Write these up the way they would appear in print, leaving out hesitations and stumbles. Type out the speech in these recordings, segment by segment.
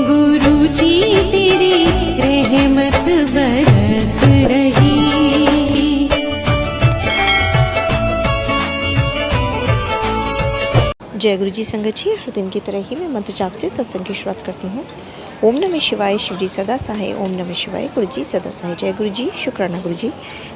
गुरु जी तेरी रहमत बरस रही। जय गुरु जी संगत जी, हर दिन की तरह ही मैं मंत्र जाप से सत्संग की शुरुआत करती हूँ। ओम नमः शिवाय, शिव जी सदा सहाय। ओम नमः शिवाय, गुरु जी सदा सहाय। जय गुरु जी, शुक्राना गुरु जी।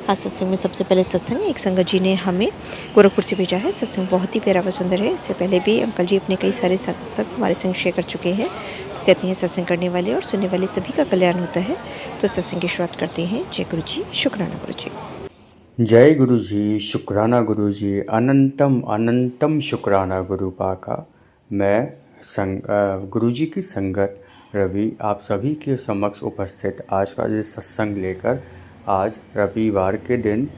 आज सत्संग में सबसे पहले सत्संग एक संगत जी ने हमें गोरखपुर से भेजा है। सत्संग बहुत ही प्यारा व सुंदर है। इससे पहले भी अंकल जी अपने कई सारे सत्संग हमारे संग शेयर कर चुके हैं। तो कहते हैं सत्संग करने वाले और सुनने वाले सभी का कल्याण होता है। तो सत्संग की शुरुआत करते हैं। जय गुरु जी, शुक्राना गुरु जी। जय गुरु जी, शुक्राना गुरु जी। अनंतम अनंतम शुक्राना गुरु पाका। मैं गुरु जी की संगत रवि आप सभी के समक्ष उपस्थित आज का ये सत्संग लेकर आज रविवार के दिन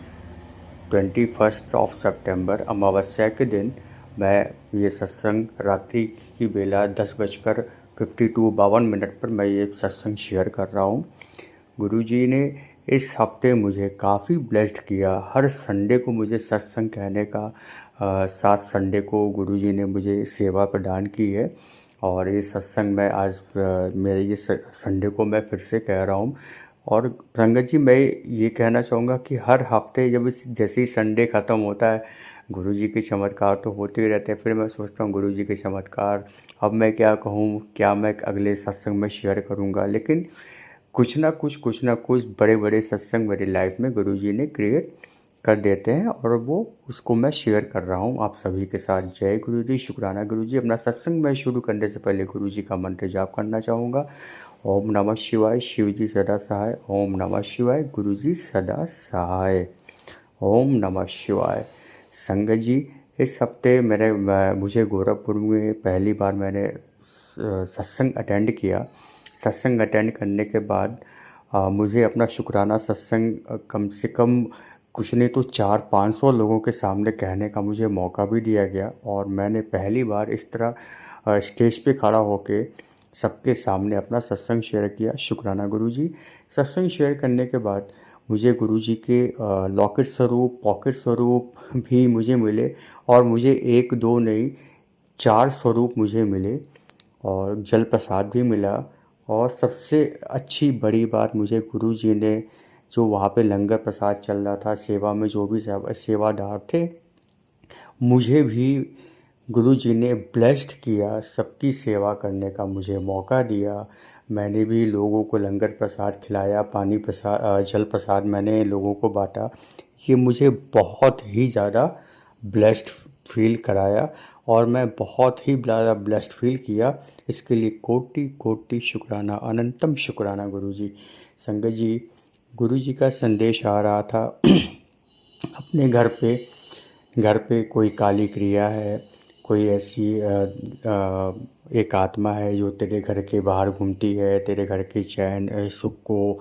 21 सितंबर अमावस्या के दिन मैं ये सत्संग रात्रि की बेला 10:52 पर मैं ये सत्संग शेयर कर रहा हूँ। गुरु जी ने इस हफ्ते मुझे काफ़ी ब्लेस्ड किया। हर संडे को मुझे सत्संग कहने का 7 संडे को गुरु जी ने मुझे सेवा प्रदान की है और ये सत्संग मैं आज मेरे ये संडे को मैं फिर से कह रहा हूँ। और संगत जी, मैं ये कहना चाहूँगा कि हर हफ्ते जब जैसे ही संडे ख़त्म होता है गुरु जी के चमत्कार तो होते ही रहते हैं। फिर मैं सोचता हूँ गुरु जी के चमत्कार अब मैं क्या कहूँ, क्या मैं अगले सत्संग में शेयर करूँगा। लेकिन कुछ ना कुछ बड़े बड़े सत्संग मेरी लाइफ में गुरु जी ने क्रिएट कर देते हैं और वो उसको मैं शेयर कर रहा हूँ आप सभी के साथ। जय गुरु जी, शुक्राना गुरु जी। अपना सत्संग मैं शुरू करने से पहले गुरु जी का मंत्र जाप करना चाहूँगा। ओम नमः शिवाय, शिव जी सदा सहाय। ओम नमः शिवाय, गुरु जी सदा सहाय। ओम नमः शिवाय। संगत जी, इस हफ्ते मुझे गोरखपुर में पहली बार मैंने सत्संग अटेंड किया। सत्संग अटेंड करने के बाद मुझे अपना शुक्राना सत्संग कम से कम कुछ नहीं तो 400-500 लोगों के सामने कहने का मुझे मौका भी दिया गया और मैंने पहली बार इस तरह स्टेज पे खड़ा होके सबके सामने अपना सत्संग शेयर किया। शुक्राना गुरु जी। सत्संग शेयर करने के बाद मुझे गुरु जी के लॉकेट स्वरूप, पॉकेट स्वरूप भी मुझे मिले और मुझे 1-2 नहीं 4 स्वरूप मुझे मिले और जल प्रसाद भी मिला। और सबसे अच्छी बड़ी बात, मुझे गुरु जी ने जो वहाँ पे लंगर प्रसाद चल रहा था, सेवा में जो भी सेवादार थे, मुझे भी गुरु जी ने ब्लेस्ड किया, सबकी सेवा करने का मुझे मौका दिया। मैंने भी लोगों को लंगर प्रसाद खिलाया, पानी प्रसाद, जल प्रसाद मैंने लोगों को बांटा। ये मुझे बहुत ही ज़्यादा ब्लेस्ड फील कराया और मैं बहुत ही ज़्यादा ब्लेस्ड फील किया। इसके लिए कोटि कोटि शुक्राना, अनंतम शुक्राना गुरु जी। संगत जी, गुरु जी का संदेश आ रहा था अपने घर पे कोई काली क्रिया है, कोई ऐसी एक आत्मा है जो तेरे घर के बाहर घूमती है, तेरे घर के चैन सुख को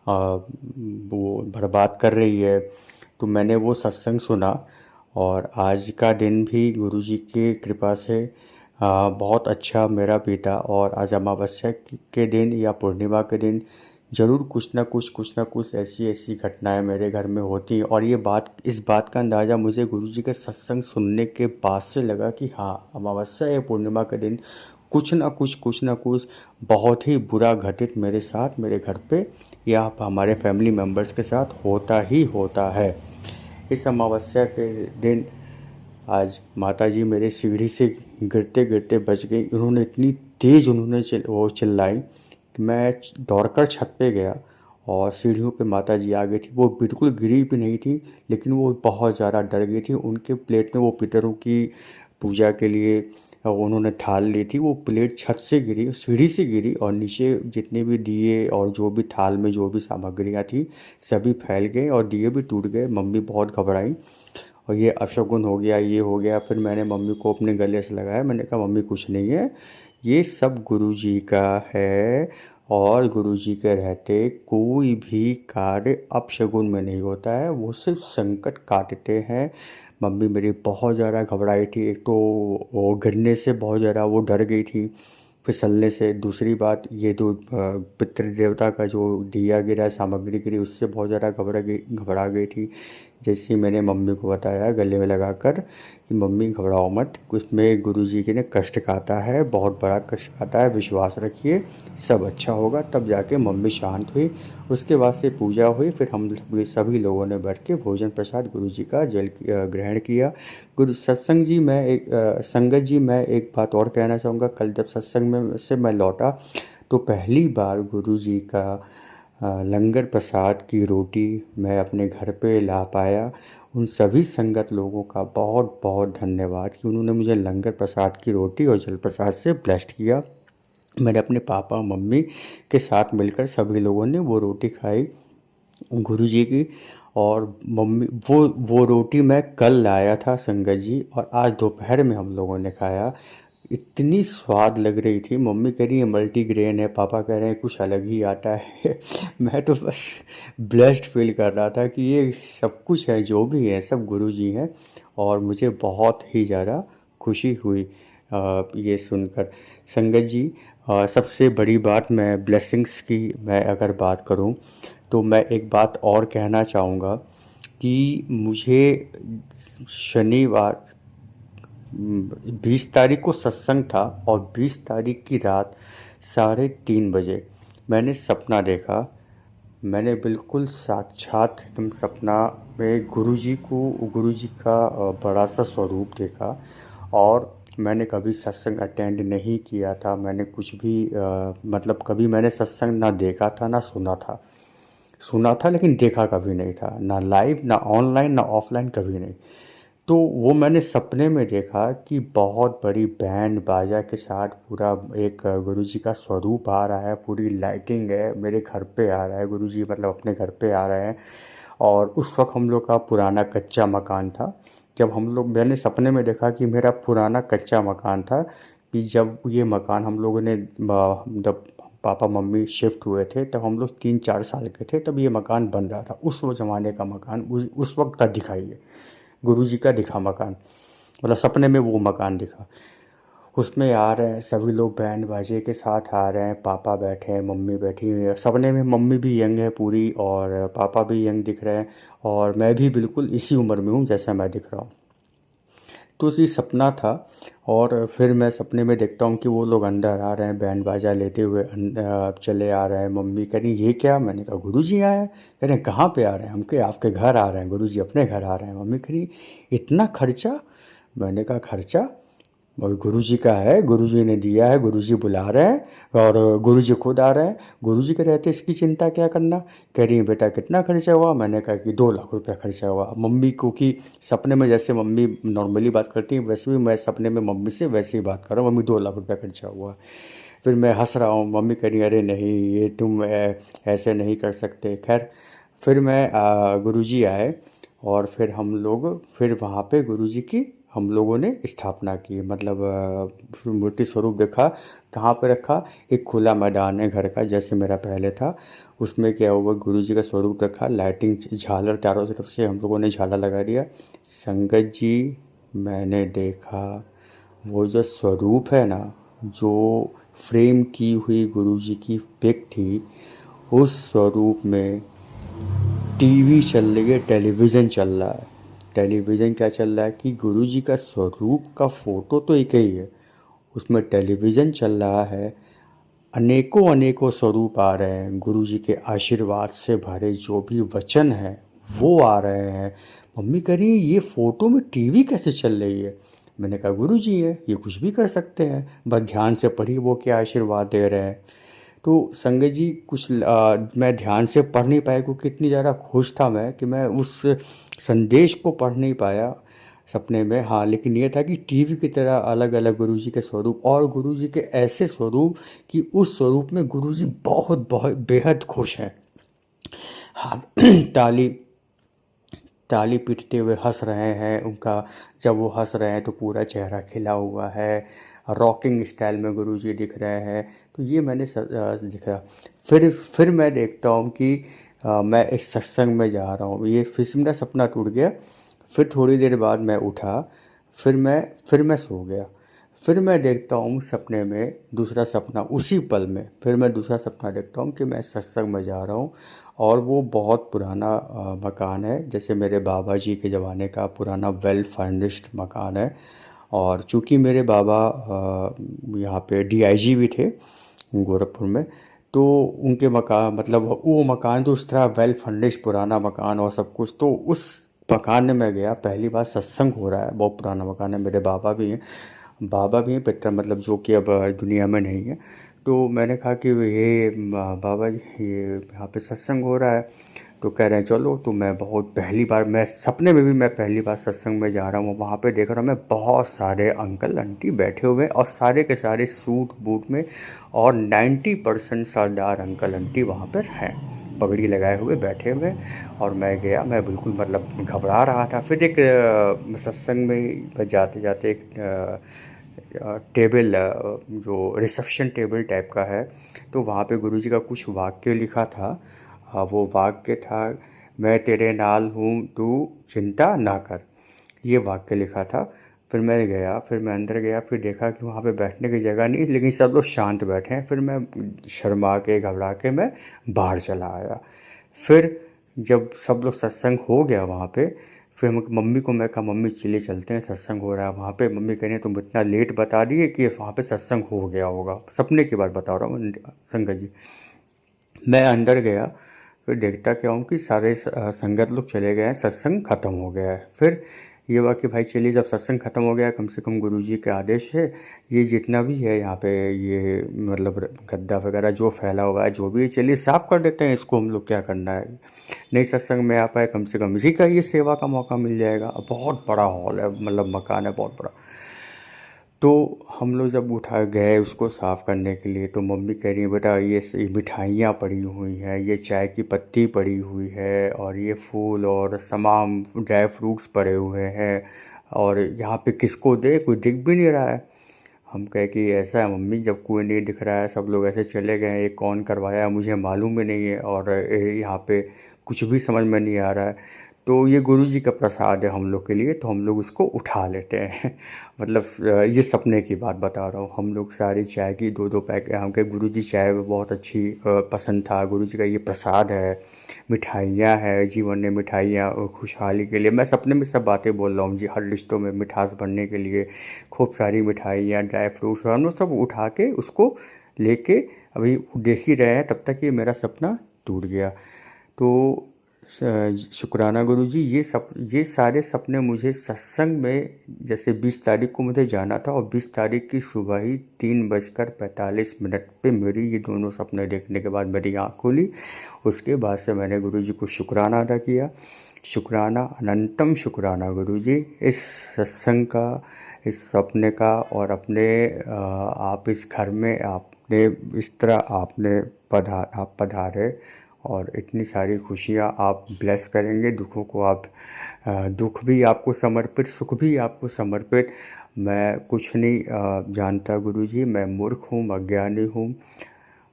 वो बर्बाद कर रही है। तो मैंने वो सत्संग सुना और आज का दिन भी गुरु जी की कृपा से बहुत अच्छा मेरा बीता। और आज अमावस्या के दिन या पूर्णिमा के दिन ज़रूर कुछ ना कुछ ऐसी घटनाएं मेरे घर में होती हैं। और इस बात का अंदाज़ा मुझे गुरु जी के सत्संग सुनने के बाद से लगा कि हाँ, अमावस्या या पूर्णिमा के दिन कुछ ना कुछ बहुत ही बुरा घटित मेरे साथ, मेरे घर पे या हमारे फैमिली मेम्बर्स के साथ होता ही होता है। इस अमावस्या के दिन आज माताजी मेरे सीढ़ी से गिरते गिरते बच गई। उन्होंने इतनी तेज़ वो चिल्लाई कि मैं दौड़कर छत पे गया और सीढ़ियों पे माताजी आ गई थी। वो बिल्कुल गिरी भी नहीं थी, लेकिन वो बहुत ज़्यादा डर गई थी। उनके प्लेट में वो पितरों की पूजा के लिए उन्होंने थाल ली थी। वो प्लेट छत से गिरी, सीढ़ी से गिरी और नीचे जितने भी दिए और जो भी थाल में जो भी सामग्रियाँ थी सभी फैल गए और दिए भी टूट गए। मम्मी बहुत घबराई और ये अपशगुन हो गया, ये हो गया। फिर मैंने मम्मी को अपने गले से लगाया। मैंने कहा मम्मी कुछ नहीं है, ये सब गुरु जी का है और गुरु जी के रहते कोई भी कार्य अपशगुन में नहीं होता है, वो सिर्फ संकट काटते हैं। मम्मी मेरी बहुत ज़्यादा घबराई थी। एक तो वो गिरने से बहुत ज़्यादा वो डर गई थी, फिसलने से। दूसरी बात, ये जो पितृ देवता का जो दिया गिरा सामग्री गिरी उससे बहुत ज़्यादा घबरा गई थी। जैसे ही मैंने मम्मी को बताया गले में लगाकर कि मम्मी घबराओ मत, उसमें गुरुजी के ने कष्ट काटा है, बहुत बड़ा कष्ट काटा है, विश्वास रखिए सब अच्छा होगा। तब जाके मम्मी शांत हुई। उसके बाद से पूजा हुई, फिर हम सभी लोगों ने बैठ के भोजन प्रसाद गुरुजी का ग्रहण किया। गुरु सत्संग जी मैं एक संगत जी मैं एक बात और कहना चाहूँगा। कल जब सत्संग में से मैं लौटा तो पहली बार गुरुजी का लंगर प्रसाद की रोटी मैं अपने घर पे ला पाया। उन सभी संगत लोगों का बहुत बहुत धन्यवाद कि उन्होंने मुझे लंगर प्रसाद की रोटी और जल प्रसाद से ब्लेस्ड किया। मैंने अपने पापा मम्मी के साथ मिलकर सभी लोगों ने वो रोटी खाई गुरुजी की। और मम्मी वो रोटी मैं कल लाया था संगत जी, और आज दोपहर में हम लोगों ने खाया। इतनी स्वाद लग रही थी। मम्मी कह रही है मल्टीग्रेन है, पापा कह रहे हैं कुछ अलग ही आता है। मैं तो बस ब्लेस्ड फील कर रहा था कि ये सब कुछ है, जो भी है सब गुरुजी हैं। और मुझे बहुत ही ज़्यादा खुशी हुई ये सुनकर। संगत जी सबसे बड़ी बात, मैं ब्लेसिंग्स की मैं अगर बात करूं तो मैं एक बात और कहना चाहूँगा कि मुझे शनिवार 20 तारीख को सत्संग था और 20 तारीख की रात 3:30 बजे मैंने सपना देखा। मैंने बिल्कुल साक्षात एकदम सपना में गुरुजी का बड़ा सा स्वरूप देखा। और मैंने कभी सत्संग अटेंड नहीं किया था, मैंने कुछ भी मतलब कभी मैंने सत्संग ना देखा था ना सुना था लेकिन देखा कभी नहीं था, ना लाइव ना ऑनलाइन ना ऑफलाइन, कभी नहीं। तो वो मैंने सपने में देखा कि बहुत बड़ी बैंड बाजा के साथ पूरा एक गुरुजी का स्वरूप आ रहा है, पूरी लाइटिंग है, मेरे घर पे आ रहा है गुरुजी, मतलब अपने घर पे आ रहे हैं। और उस वक्त हम लोग का पुराना कच्चा मकान था। जब हम लोग, मैंने सपने में देखा कि मेरा पुराना कच्चा मकान था, कि जब ये मकान हम लोगों ने जब पापा मम्मी शिफ्ट हुए थे तब हम लोग 3-4 साल के थे, तब ये मकान बन रहा था। उस वो ज़माने का मकान, उस वक्त का दिखाई है गुरुजी का दिखा मकान, मतलब सपने में वो मकान दिखा। उसमें आ रहे हैं सभी लोग, बैंड बाजे के साथ आ रहे हैं, पापा बैठे हैं, मम्मी बैठी हुई है। सपने में मम्मी भी यंग है पूरी और पापा भी यंग दिख रहे हैं, और मैं भी बिल्कुल इसी उम्र में हूँ जैसा मैं दिख रहा हूँ। तो ये सपना था। और फिर मैं सपने में देखता हूँ कि वो लोग अंदर आ रहे हैं बैंड बाजा लेते हुए, चले आ रहे हैं। मम्मी कह रही ये क्या? मैंने कहा गुरुजी आए हैं। कह रहे हैं कहाँ पे आ रहे हैं? हम कहे आपके घर आ रहे हैं गुरुजी, अपने घर आ रहे हैं। मम्मी कह रही इतना खर्चा? मैंने कहा खर्चा और गुरुजी का है, गुरुजी ने दिया है, गुरुजी बुला रहे हैं और गुरुजी खुद आ रहे हैं। गुरुजी के रहते इसकी चिंता क्या करना। कह रही है बेटा कितना खर्चा हुआ? मैंने कहा कि 2 लाख रुपया खर्चा हुआ। मम्मी को कि सपने में जैसे मम्मी नॉर्मली बात करती है वैसे भी मैं सपने में मम्मी से वैसे ही बात कर रहा हूँ, मम्मी 2 लाख रुपया खर्चा हुआ। फिर मैं हंस रहा हूँ, मम्मी कह रही अरे नहीं ये तुम ऐसे नहीं कर सकते। खैर फिर मैं गुरुजी आए और फिर हम लोग फिर वहाँ पे गुरुजी की हम लोगों ने स्थापना की, मतलब मूर्ति स्वरूप देखा। कहाँ पे रखा? एक खुला मैदान है घर का जैसे मेरा पहले था, उसमें क्या हुआ गुरुजी का स्वरूप रखा। लाइटिंग झालर चारों तरफ से हम लोगों ने झालर लगा दिया। संगत जी मैंने देखा वो जो स्वरूप है ना, जो फ्रेम की हुई गुरुजी की पिक थी, उस स्वरूप में टीवी चल रही है, टेलीविज़न चल रहा है। टेलीविज़न क्या चल रहा है कि गुरुजी का स्वरूप का फ़ोटो तो एक ही है, उसमें टेलीविज़न चल रहा है। अनेकों अनेकों स्वरूप आ रहे हैं, गुरुजी के आशीर्वाद से भरे जो भी वचन हैं वो आ रहे हैं। मम्मी कह रही ये फ़ोटो में टीवी कैसे चल रही है? मैंने कहा गुरुजी है, ये कुछ भी कर सकते हैं, बस ध्यान से पढ़िए वो क्या आशीर्वाद दे रहे हैं। तो संगत जी मैं ध्यान से पढ़ नहीं पाया क्योंकि इतनी ज़्यादा खुश था मैं कि मैं उस संदेश को पढ़ नहीं पाया सपने में। हाँ, लेकिन ये था कि टीवी की तरह अलग अलग गुरुजी के स्वरूप, और गुरुजी के ऐसे स्वरूप कि उस स्वरूप में गुरुजी बहुत बहुत बेहद खुश हैं। हाँ, ताली ताली पीटते हुए हंस रहे हैं। उनका जब वो हंस रहे हैं तो पूरा चेहरा खिला हुआ है, रॉकिंग स्टाइल में गुरुजी दिख रहे हैं। तो ये मैंने दिखा। फिर मैं देखता हूँ कि मैं एक सत्संग में जा रहा हूँ, ये फिर से मेरा सपना टूट गया। फिर थोड़ी देर बाद मैं उठा, फिर मैं सो गया। फिर मैं देखता हूँ सपने में दूसरा सपना, उसी पल में फिर मैं दूसरा सपना देखता हूँ कि मैं सत्संग में जा रहा हूँ और वो बहुत पुराना मकान है, जैसे मेरे बाबा जी के ज़माने का पुराना वेल फर्निश्ड मकान है। और चूँकि मेरे बाबा यहाँ पे डीआईजी भी थे गोरखपुर में, तो उनके मकान मतलब वो मकान तो उस तरह वेल फर्निश्ड पुराना मकान और सब कुछ, तो उस मकान में मैं गया पहली बार। सत्संग हो रहा है, बहुत पुराना मकान है, मेरे बाबा भी हैं पितर, मतलब जो कि अब दुनिया में नहीं है। तो मैंने कहा कि ये बाबा जी ये यहाँ पे सत्संग हो रहा है, तो कह रहे हैं चलो। तो मैं बहुत पहली बार, मैं सपने में भी मैं पहली बार सत्संग में जा रहा हूँ। वहाँ पे देख रहा हूँ मैं बहुत सारे अंकल आंटी बैठे हुए हैं और सारे के सारे सूट बूट में, और 90% सरदार अंकल आंटी वहाँ पर हैं, पगड़ी लगाए हुए बैठे हुए। और मैं गया, मैं बिल्कुल मतलब घबरा रहा था। फिर एक सत्संग में जाते जाते एक टेबल, जो रिसेप्शन टेबल टाइप का है, तो वहाँ पे गुरुजी का कुछ वाक्य लिखा था। वो वाक्य था, मैं तेरे नाल हूँ तू चिंता ना कर, ये वाक्य लिखा था। फिर मैं गया, फिर मैं अंदर गया, फिर देखा कि वहाँ पे बैठने की जगह नहीं, लेकिन सब लोग शांत बैठे हैं। फिर मैं शर्मा के घबरा के मैं बाहर चला आया। फिर जब सब लोग सत्संग हो गया वहाँ पे, फिर मम्मी को मैं कहा मम्मी चलिए चलते हैं, सत्संग हो रहा है वहाँ पे। मम्मी कह रही हैं तुम इतना लेट बता दिए कि वहाँ पे सत्संग हो गया होगा, सपने की बात बता रहा हूँ संगत जी। मैं अंदर गया, फिर देखता क्या हूँ कि सारे संगत लोग चले गए हैं, सत्संग ख़त्म हो गया है। फिर ये हुआ कि भाई चलिए, जब सत्संग ख़त्म हो गया, कम से कम गुरुजी के आदेश है, ये जितना भी है यहाँ पे, ये मतलब गद्दा वगैरह जो फैला हुआ है, जो भी है, चलिए साफ़ कर देते हैं इसको, हम लोग क्या करना है, नहीं सत्संग में आ पाए, कम से कम इसी का ये सेवा का मौका मिल जाएगा। बहुत बड़ा हॉल है, मतलब मकान है बहुत बड़ा। तो हम लोग जब उठा गए उसको साफ़ करने के लिए, तो मम्मी कह रही है बेटा ये मिठाइयाँ पड़ी हुई हैं, ये चाय की पत्ती पड़ी हुई है, और ये फूल और तमाम ड्राई फ्रूट्स पड़े हुए हैं, और यहाँ पे किसको दे, कोई दिख भी नहीं रहा है। हम कहे कि ऐसा है मम्मी, जब कोई नहीं दिख रहा है, सब लोग ऐसे चले गए, ये कौन करवाया मुझे मालूम ही नहीं है, और यहाँ पे कुछ भी समझ में नहीं आ रहा है। तो ये गुरुजी का प्रसाद है हम लोग के लिए, तो हम लोग उसको उठा लेते हैं। मतलब ये सपने की बात बता रहा हूँ। हम लोग सारी चाय की 2-2 पैकेट, हमके गुरुजी चाय बहुत अच्छी पसंद था, गुरुजी का ये प्रसाद है। मिठाइयाँ है, जीवन में मिठाइयाँ खुशहाली के लिए, मैं सपने में सब बातें बोल रहा हूँ जी, हर रिश्तों में मिठास भरने के लिए खूब सारी मिठाइयाँ, ड्राई फ्रूट्स, हम लोग सब उठा के उसको लेके अभी देख ही रहे हैं, तब तक ये मेरा सपना टूट गया। तो शुक्राना गुरुजी, ये सारे सपने मुझे सत्संग में, जैसे 20 तारीख को मुझे जाना था, और 20 तारीख की सुबह ही 3:45 पे मेरी ये दोनों सपने देखने के बाद मेरी आँख खुली। उसके बाद से मैंने गुरुजी को शुक्राना अदा किया। शुक्राना, अनंतम शुक्राना गुरुजी, इस सत्संग का, इस सपने का, और अपने आप इस घर में आपने इस तरह आप पधारे, और इतनी सारी खुशियाँ आप ब्लेस करेंगे। दुखों को आप दुख भी आपको समर्पित, सुख भी आपको समर्पित। मैं कुछ नहीं जानता गुरुजी, मैं मूर्ख हूँ, अज्ञानी हूँ,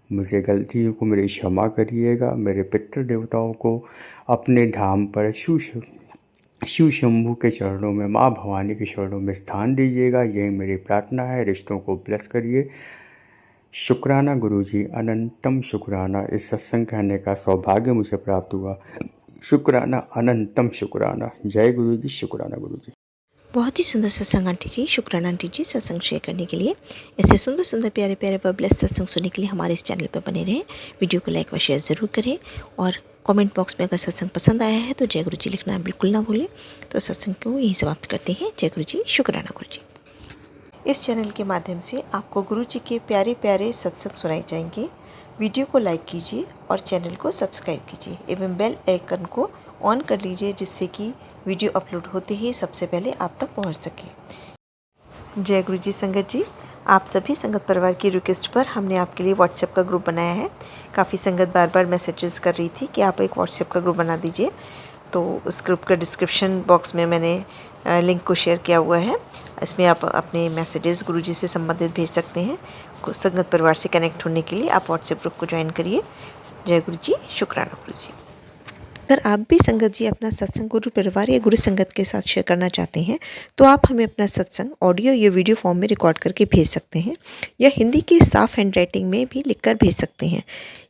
मुझे गलतियों को मेरी क्षमा करिएगा। मेरे पितृ देवताओं को अपने धाम पर शिव शंभू के चरणों में, माँ भवानी के चरणों में स्थान दीजिएगा, यही मेरी प्रार्थना है। रिश्तों को ब्लेस करिए। शुक्राना गुरुजी, अनंतम शुक्राना, इस सत्संग कहने का सौभाग्य मुझे प्राप्त हुआ। शुक्राना, अनंतम शुक्राना। जय गुरुजी, शुक्राना गुरुजी। बहुत ही सुंदर सत्संग आंटी जी, शुक्राना आंटी जी सत्संग शेयर करने के लिए। ऐसे सुंदर सुंदर प्यारे प्यारे व ब्लेस सत्संग सुनने के लिए हमारे इस चैनल पर बने रहें। वीडियो को लाइक व शेयर ज़रूर करें, और कमेंट बॉक्स में अगर सत्संग पसंद आया है तो जय गुरु जी लिखना बिल्कुल ना भूलें। तो सत्संग को यहीं समाप्त करते हैं। जय गुरु जी, शुक्राना गुरु जी। इस चैनल के माध्यम से आपको गुरु जी के प्यारे प्यारे सत्संग सुनाए जाएंगे। वीडियो को लाइक कीजिए और चैनल को सब्सक्राइब कीजिए एवं बेल आइकन को ऑन कर लीजिए, जिससे कि वीडियो अपलोड होते ही सबसे पहले आप तक पहुंच सके। जय गुरु जी संगत जी, आप सभी संगत परिवार की रिक्वेस्ट पर हमने आपके लिए व्हाट्सएप का ग्रुप बनाया है। काफ़ी संगत बार बार मैसेजेस कर रही थी कि आप एक व्हाट्सएप का ग्रुप बना दीजिए, तो उस ग्रुप का डिस्क्रिप्शन बॉक्स में मैंने लिंक को शेयर किया हुआ है। इसमें आप अपने मैसेजेस गुरुजी से संबंधित भेज सकते हैं। संगत परिवार से कनेक्ट होने के लिए आप व्हाट्सएप ग्रुप को ज्वाइन करिए। जय गुरु जी, शुक्राना गुरु जी। अगर आप भी संगत जी अपना सत्संग गुरु परिवार या गुरु संगत के साथ शेयर करना चाहते हैं तो आप हमें अपना सत्संग ऑडियो या वीडियो फॉर्म में रिकॉर्ड करके भेज सकते हैं या हिंदी के साफ हैंड राइटिंग में भी लिखकर भेज सकते हैं।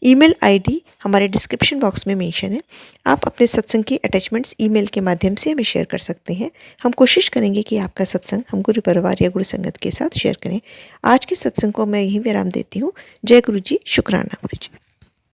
ईमेल आईडी हमारे डिस्क्रिप्शन बॉक्स में मेंशन है। आप अपने सत्संग की अटैचमेंट्स ईमेल के माध्यम से हमें शेयर कर सकते हैं। हम कोशिश करेंगे कि आपका सत्संग हम गुरु परिवार या गुरु संगत के साथ शेयर करें। आज के सत्संग को मैं यहीं विराम देती हूँ। जय गुरु जी, शुक्राना गुरु जी।